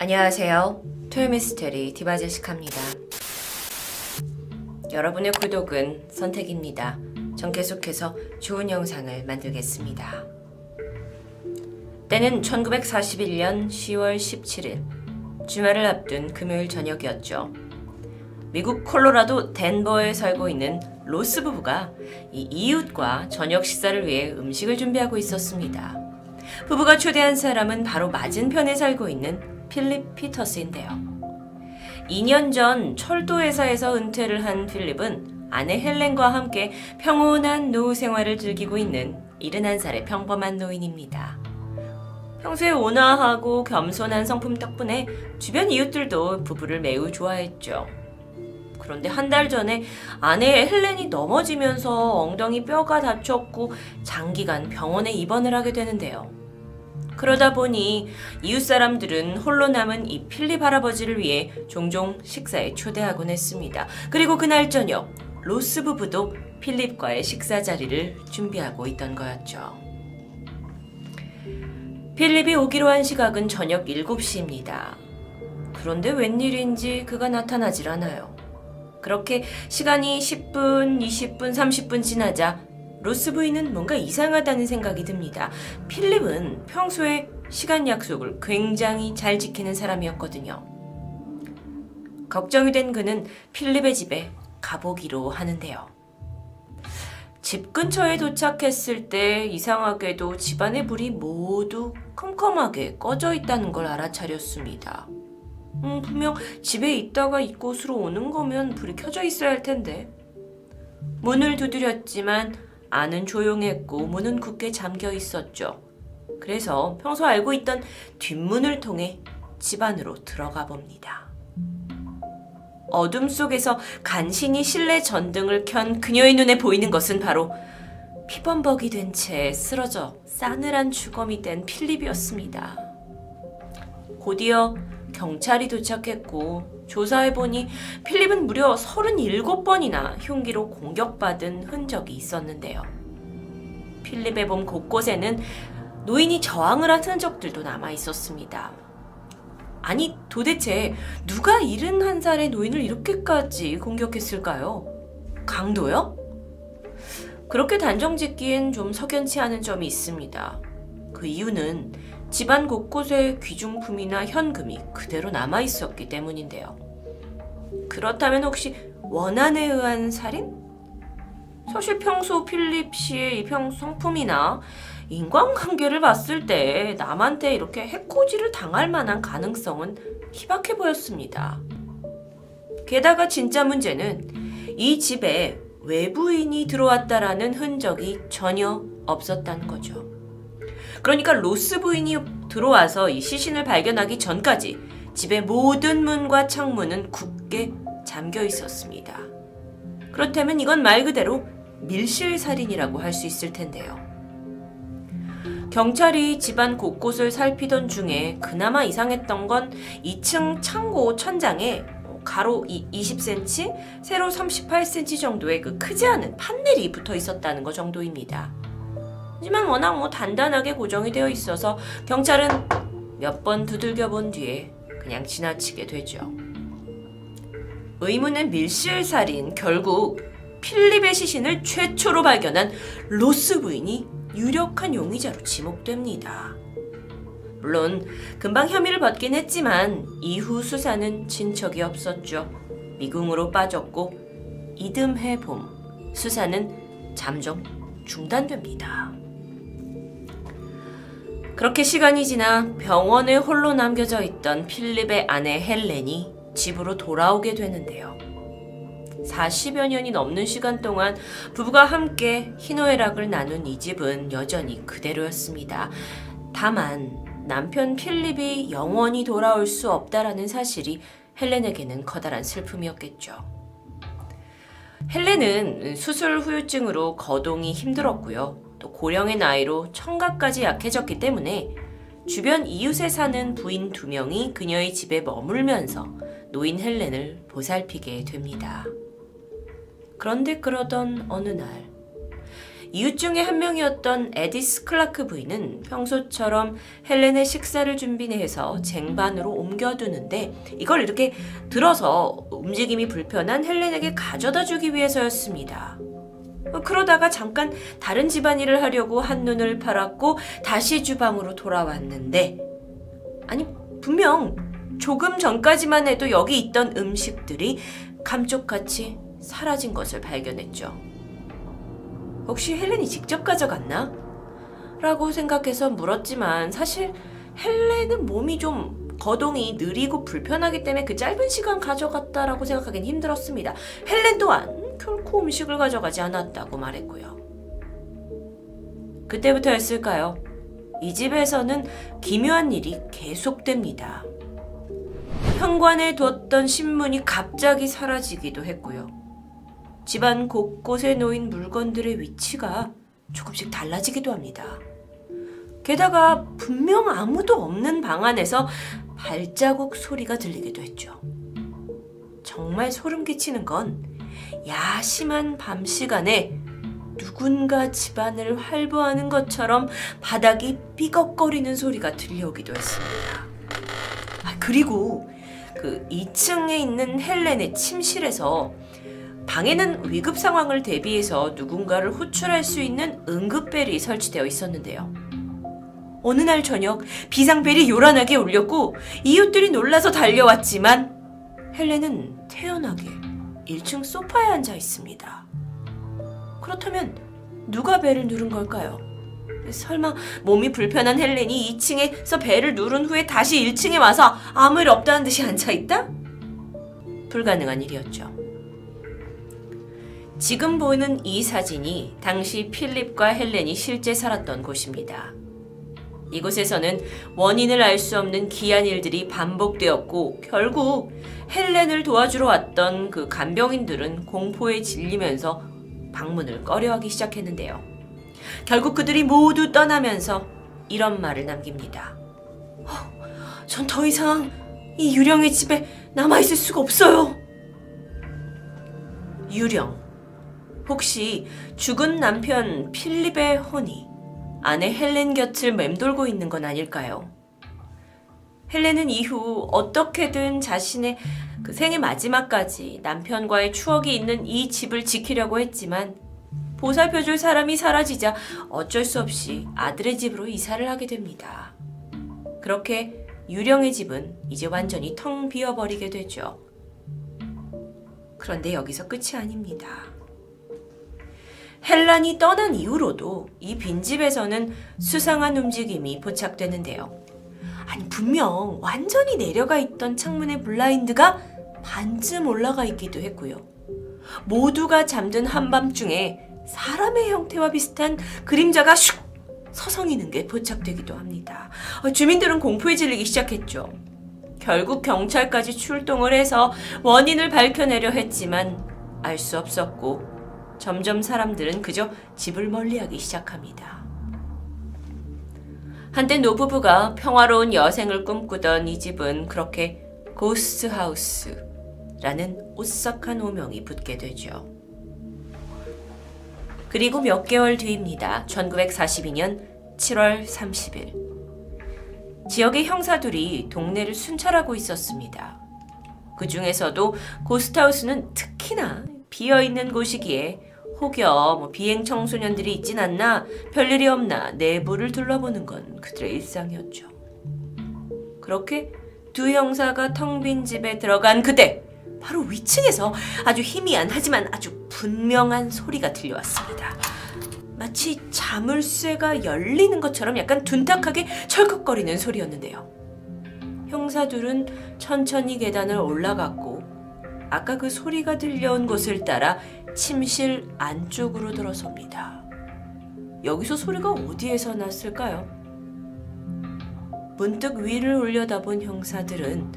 안녕하세요. 토요미스테리 디바제시카입니다. 여러분의 구독은 선택입니다. 전 계속해서 좋은 영상을 만들겠습니다. 때는 1941년 10월 17일 주말을 앞둔 금요일 저녁이었죠. 미국 콜로라도 덴버에 살고 있는 로스 부부가 이 이웃과 저녁 식사를 위해 음식을 준비하고 있었습니다. 부부가 초대한 사람은 바로 맞은편에 살고 있는 필립 피터스인데요. 2년 전 철도회사에서 은퇴를 한 필립은 아내 헬렌과 함께 평온한 노후 생활을 즐기고 있는 71살의 평범한 노인입니다. 평소에 온화하고 겸손한 성품 덕분에 주변 이웃들도 부부를 매우 좋아했죠. 그런데 한 달 전에 아내 헬렌이 넘어지면서 엉덩이 뼈가 다쳤고 장기간 병원에 입원을 하게 되는데요. 그러다 보니 이웃 사람들은 홀로 남은 이 필립 할아버지를 위해 종종 식사에 초대하곤 했습니다. 그리고 그날 저녁 로스 부부도 필립과의 식사 자리를 준비하고 있던 거였죠. 필립이 오기로 한 시각은 저녁 7시입니다. 그런데 웬일인지 그가 나타나질 않아요. 그렇게 시간이 10분, 20분, 30분 지나자 로스 부인은 뭔가 이상하다는 생각이 듭니다. 필립은 평소에 시간 약속을 굉장히 잘 지키는 사람이었거든요. 걱정이 된 그는 필립의 집에 가보기로 하는데요. 집 근처에 도착했을 때 이상하게도 집안의 불이 모두 컴컴하게 꺼져 있다는 걸 알아차렸습니다. 분명 집에 있다가 이곳으로 오는 거면 불이 켜져 있어야 할 텐데. 문을 두드렸지만 안은 조용했고 문은 굳게 잠겨 있었죠. 그래서 평소 알고 있던 뒷문을 통해 집 안으로 들어가 봅니다. 어둠 속에서 간신히 실내 전등을 켠 그녀의 눈에 보이는 것은 바로 피범벅이 된 채 쓰러져 싸늘한 주검이 된 필립이었습니다. 곧이어 경찰이 도착했고 조사해보니 필립은 무려 37번이나 흉기로 공격받은 흔적이 있었는데요. 필립의 몸 곳곳에는 노인이 저항을 한 흔적들도 남아있었습니다. 아니 도대체 누가 71살의 노인을 이렇게까지 공격했을까요? 강도요? 그렇게 단정짓기엔 좀 석연치 않은 점이 있습니다. 그 이유는 집안 곳곳에 귀중품이나 현금이 그대로 남아있었기 때문인데요. 그렇다면 혹시 원한에 의한 살인? 사실 평소 필립 씨의 이 성품이나 인간관계를 봤을 때 남한테 이렇게 해코지를 당할 만한 가능성은 희박해 보였습니다. 게다가 진짜 문제는 이 집에 외부인이 들어왔다라는 흔적이 전혀 없었다는 거죠. 그러니까 로스 부인이 들어와서 이 시신을 발견하기 전까지 집의 모든 문과 창문은 굳게 잠겨 있었습니다. 그렇다면 이건 말 그대로 밀실살인이라고 할 수 있을 텐데요. 경찰이 집안 곳곳을 살피던 중에 그나마 이상했던 건 2층 창고 천장에 가로 20cm, 세로 38cm 정도의 그 크지 않은 판넬이 붙어 있었다는 것 정도입니다. 하지만 워낙 단단하게 고정이 되어 있어서 경찰은 몇 번 두들겨 본 뒤에 그냥 지나치게 되죠. 의문의 밀실살인, 결국 필립의 시신을 최초로 발견한 로스 부인이 유력한 용의자로 지목됩니다. 물론 금방 혐의를 받긴 했지만 이후 수사는 진척이 없었죠. 미궁으로 빠졌고 이듬해 봄 수사는 잠정 중단됩니다. 그렇게 시간이 지나 병원에 홀로 남겨져 있던 필립의 아내 헬렌이 집으로 돌아오게 되는데요. 40여 년이 넘는 시간 동안 부부가 함께 희노애락을 나눈 이 집은 여전히 그대로였습니다. 다만 남편 필립이 영원히 돌아올 수 없다라는 사실이 헬렌에게는 커다란 슬픔이었겠죠. 헬렌은 수술 후유증으로 거동이 힘들었고요. 또 고령의 나이로 청각까지 약해졌기 때문에 주변 이웃에 사는 부인 2명이 그녀의 집에 머물면서 노인 헬렌을 보살피게 됩니다. 그런데 그러던 어느 날 이웃 중에 한 명이었던 에디스 클라크 부인은 평소처럼 헬렌의 식사를 준비해서 쟁반으로 옮겨두는데 이걸 이렇게 들어서 움직임이 불편한 헬렌에게 가져다 주기 위해서였습니다. 그러다가 잠깐 다른 집안일을 하려고 한눈을 팔았고 다시 주방으로 돌아왔는데 아니 분명 조금 전까지만 해도 여기 있던 음식들이 감쪽같이 사라진 것을 발견했죠. 혹시 헬렌이 직접 가져갔나? 라고 생각해서 물었지만 사실 헬렌은 몸이 좀 거동이 느리고 불편하기 때문에 그 짧은 시간 가져갔다라고 생각하기는 힘들었습니다. 헬렌 또한 결코 음식을 가져가지 않았다고 말했고요. 그때부터였을까요? 이 집에서는 기묘한 일이 계속됩니다. 현관에 뒀던 신문이 갑자기 사라지기도 했고요. 집안 곳곳에 놓인 물건들의 위치가 조금씩 달라지기도 합니다. 게다가 분명 아무도 없는 방 안에서 발자국 소리가 들리기도 했죠. 정말 소름 끼치는 건 야심한 밤 시간에 누군가 집안을 활보하는 것처럼 바닥이 삐걱거리는 소리가 들려오기도 했습니다. 그리고 그 2층에 있는 헬렌의 침실에서 방에는 위급 상황을 대비해서 누군가를 호출할 수 있는 응급벨이 설치되어 있었는데요. 어느 날 저녁 비상벨이 요란하게 울렸고 이웃들이 놀라서 달려왔지만 헬렌은 태연하게 1층 소파에 앉아 있습니다. 그렇다면 누가 벨을 누른 걸까요? 설마 몸이 불편한 헬렌이 2층에서 벨을 누른 후에 다시 1층에 와서 아무 일 없다는 듯이 앉아있다? 불가능한 일이었죠. 지금 보이는 이 사진이 당시 필립과 헬렌이 실제 살았던 곳입니다. 이곳에서는 원인을 알 수 없는 기이한 일들이 반복되었고 결국 헬렌을 도와주러 왔던 그 간병인들은 공포에 질리면서 방문을 꺼려하기 시작했는데요. 결국 그들이 모두 떠나면서 이런 말을 남깁니다. 전 더 이상 이 유령의 집에 남아있을 수가 없어요. 유령. 혹시 죽은 남편 필립의 혼이 아내 헬렌 곁을 맴돌고 있는 건 아닐까요? 헬렌은 이후 어떻게든 자신의 그 생애 마지막까지 남편과의 추억이 있는 이 집을 지키려고 했지만 보살펴줄 사람이 사라지자 어쩔 수 없이 아들의 집으로 이사를 하게 됩니다. 그렇게 유령의 집은 이제 완전히 텅 비어버리게 되죠. 그런데 여기서 끝이 아닙니다. 헬란이 떠난 이후로도 이 빈집에서는 수상한 움직임이 포착되는데요. 아니 분명 완전히 내려가 있던 창문의 블라인드가 반쯤 올라가 있기도 했고요. 모두가 잠든 한밤중에 사람의 형태와 비슷한 그림자가 슉 서성이는 게 포착되기도 합니다. 주민들은 공포에 질리기 시작했죠. 결국 경찰까지 출동을 해서 원인을 밝혀내려 했지만 알 수 없었고 점점 사람들은 그저 집을 멀리하기 시작합니다. 한때 노부부가 평화로운 여생을 꿈꾸던 이 집은 그렇게 고스트하우스라는 오싹한 오명이 붙게 되죠. 그리고 몇 개월 뒤입니다. 1942년 7월 30일. 지역의 형사들이 동네를 순찰하고 있었습니다. 그 중에서도 고스트하우스는 특히나 비어있는 곳이기에 혹여 비행 청소년들이 있진 않나, 별일이 없나 내부를 둘러보는 건 그들의 일상이었죠. 그렇게 두 형사가 텅 빈 집에 들어간 그때 바로 위층에서 아주 희미한 하지만 아주 분명한 소리가 들려왔습니다. 마치 자물쇠가 열리는 것처럼 약간 둔탁하게 철컥거리는 소리였는데요. 형사들은 천천히 계단을 올라갔고 아까 그 소리가 들려온 곳을 따라 침실 안쪽으로 들어섭니다. 여기서 소리가 어디에서 났을까요? 문득 위를 올려다본 형사들은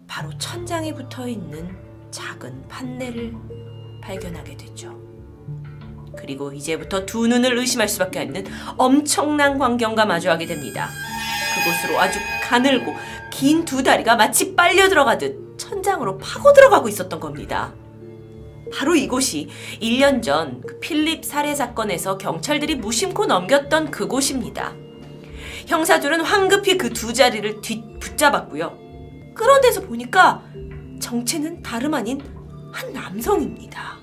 바로 천장에 붙어있는 작은 판넬을 발견하게 됐죠. 그리고 이제부터 두 눈을 의심할 수밖에 없는 엄청난 광경과 마주하게 됩니다. 그곳으로 아주 가늘고 긴 두 다리가 마치 빨려 들어가듯 천장으로 파고 들어가고 있었던 겁니다. 바로 이곳이 1년 전 그 필립 살해 사건에서 경찰들이 무심코 넘겼던 그곳입니다. 형사들은 황급히 그 두 자리를 붙잡았고요. 그런 데서 보니까 정체는 다름 아닌 한 남성입니다.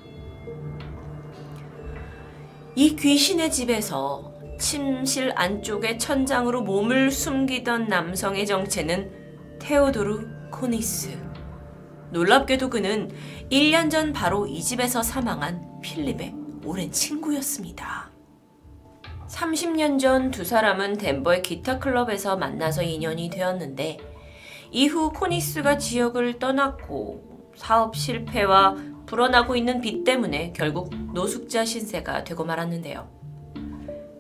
이 귀신의 집에서 침실 안쪽의 천장으로 몸을 숨기던 남성의 정체는 테오도르 코니스. 놀랍게도 그는 1년 전 바로 이 집에서 사망한 필립의 오랜 친구였습니다. 30년 전 두 사람은 덴버의 기타 클럽에서 만나서 인연이 되었는데 이후 코니스가 지역을 떠났고 사업 실패와 불어나고 있는 빚 때문에 결국 노숙자 신세가 되고 말았는데요.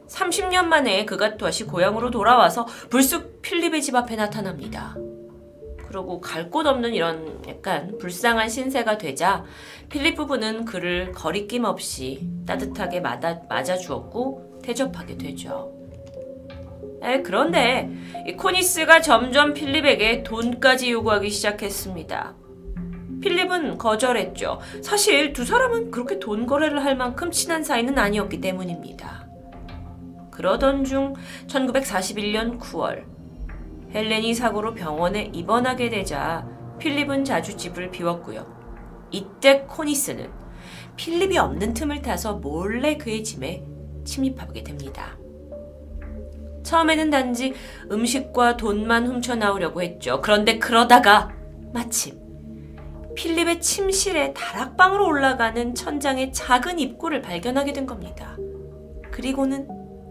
30년 만에 그가 다시 고향으로 돌아와서 불쑥 필립의 집 앞에 나타납니다. 그러고 갈 곳 없는 이런 약간 불쌍한 신세가 되자 필립 부부는 그를 거리낌 없이 따뜻하게 맞아주었고 대접하게 되죠. 그런데 이 코니스가 점점 필립에게 돈까지 요구하기 시작했습니다. 필립은 거절했죠. 사실 두 사람은 그렇게 돈 거래를 할 만큼 친한 사이는 아니었기 때문입니다. 그러던 중 1941년 9월 헬렌이 사고로 병원에 입원하게 되자 필립은 자주 집을 비웠고요. 이때 코니스는 필립이 없는 틈을 타서 몰래 그의 집에 침입하게 됩니다. 처음에는 단지 음식과 돈만 훔쳐나오려고 했죠. 그런데 그러다가 마침 필립의 침실에 다락방으로 올라가는 천장의 작은 입구를 발견하게 된 겁니다. 그리고는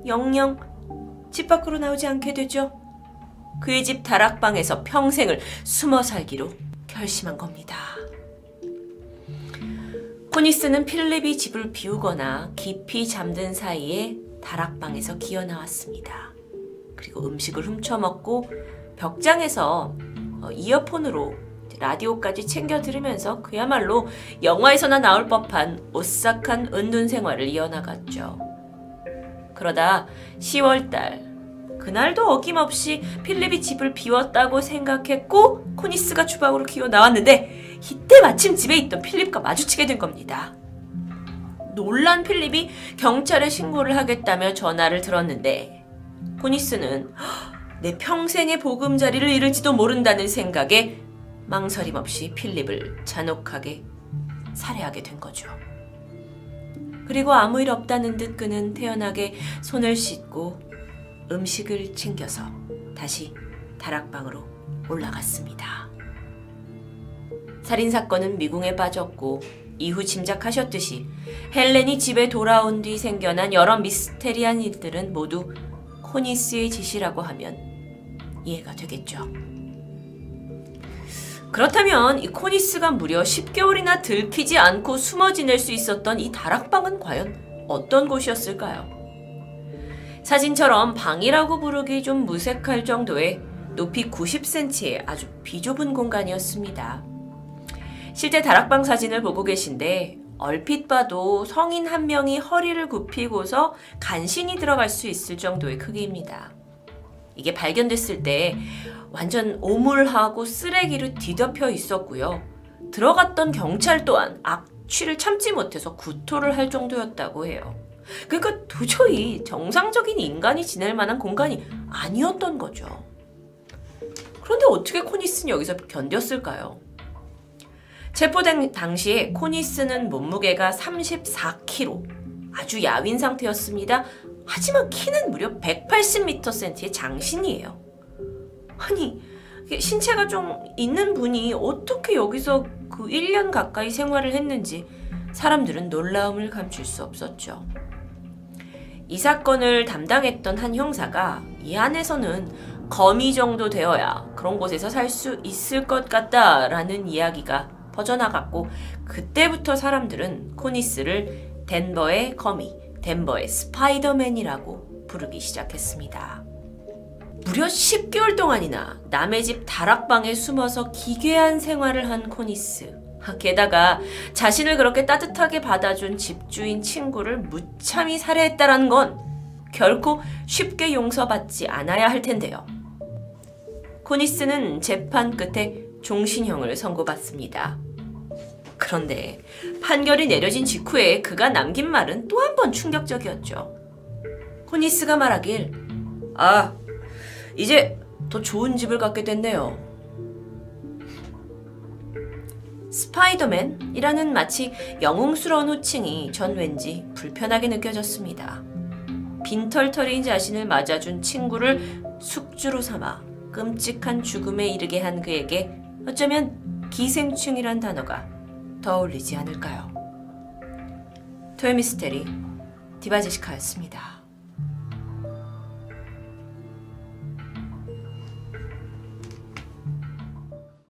영영 집 밖으로 나오지 않게 되죠. 그의 집 다락방에서 평생을 숨어 살기로 결심한 겁니다. 코니스는 필립이 집을 비우거나 깊이 잠든 사이에 다락방에서 기어나왔습니다. 그리고 음식을 훔쳐먹고 벽장에서 이어폰으로 라디오까지 챙겨 들으면서 그야말로 영화에서나 나올 법한 오싹한 은둔 생활을 이어나갔죠. 그러다 10월달 그날도 어김없이 필립이 집을 비웠다고 생각했고 코니스가 주방으로 기어 나왔는데 이때 마침 집에 있던 필립과 마주치게 된 겁니다. 놀란 필립이 경찰에 신고를 하겠다며 전화를 들었는데 코니스는 내 평생의 보금자리를 잃을지도 모른다는 생각에 망설임 없이 필립을 잔혹하게 살해하게 된 거죠. 그리고 아무 일 없다는 듯 그는 태연하게 손을 씻고 음식을 챙겨서 다시 다락방으로 올라갔습니다. 살인사건은 미궁에 빠졌고 이후 짐작하셨듯이 헬렌이 집에 돌아온 뒤 생겨난 여러 미스테리한 일들은 모두 코니스의 짓이라고 하면 이해가 되겠죠. 그렇다면 이 코니스가 무려 10개월이나 들키지 않고 숨어 지낼 수 있었던 이 다락방은 과연 어떤 곳이었을까요? 사진처럼 방이라고 부르기 좀 무색할 정도의 높이 90cm의 아주 비좁은 공간이었습니다. 실제 다락방 사진을 보고 계신데 얼핏 봐도 성인 한 명이 허리를 굽히고서 간신히 들어갈 수 있을 정도의 크기입니다. 이게 발견됐을 때 완전 오물하고 쓰레기로 뒤덮여 있었고요. 들어갔던 경찰 또한 악취를 참지 못해서 구토를 할 정도였다고 해요. 그러니까 도저히 정상적인 인간이 지낼 만한 공간이 아니었던 거죠. 그런데 어떻게 코니스는 여기서 견뎠을까요? 체포된 당시에 코니스는 몸무게가 34kg, 아주 야윈 상태였습니다. 하지만 키는 무려 180cm의 장신이에요. 아니, 신체가 좀 있는 분이 어떻게 여기서 그 1년 가까이 생활을 했는지 사람들은 놀라움을 감출 수 없었죠. 이 사건을 담당했던 한 형사가 이 안에서는 거미 정도 되어야 그런 곳에서 살 수 있을 것 같다라는 이야기가 퍼져나갔고 그때부터 사람들은 코니스를 덴버의 거미, 덴버의 스파이더맨이라고 부르기 시작했습니다. 무려 10개월 동안이나 남의 집 다락방에 숨어서 기괴한 생활을 한 코니스. 게다가 자신을 그렇게 따뜻하게 받아준 집주인 친구를 무참히 살해했다는 건 결코 쉽게 용서받지 않아야 할 텐데요. 코니스는 재판 끝에 종신형을 선고받습니다. 그런데 판결이 내려진 직후에 그가 남긴 말은 또 한 번 충격적이었죠. 코니스가 말하길, 아, 이제 더 좋은 집을 갖게 됐네요. 스파이더맨이라는 마치 영웅스러운 호칭이 전 왠지 불편하게 느껴졌습니다. 빈털터리인 자신을 맞아준 친구를 숙주로 삼아 끔찍한 죽음에 이르게 한 그에게 어쩌면 기생충이란 단어가 더 어울리지 않을까요? 토요미스테리 디바제시카였습니다.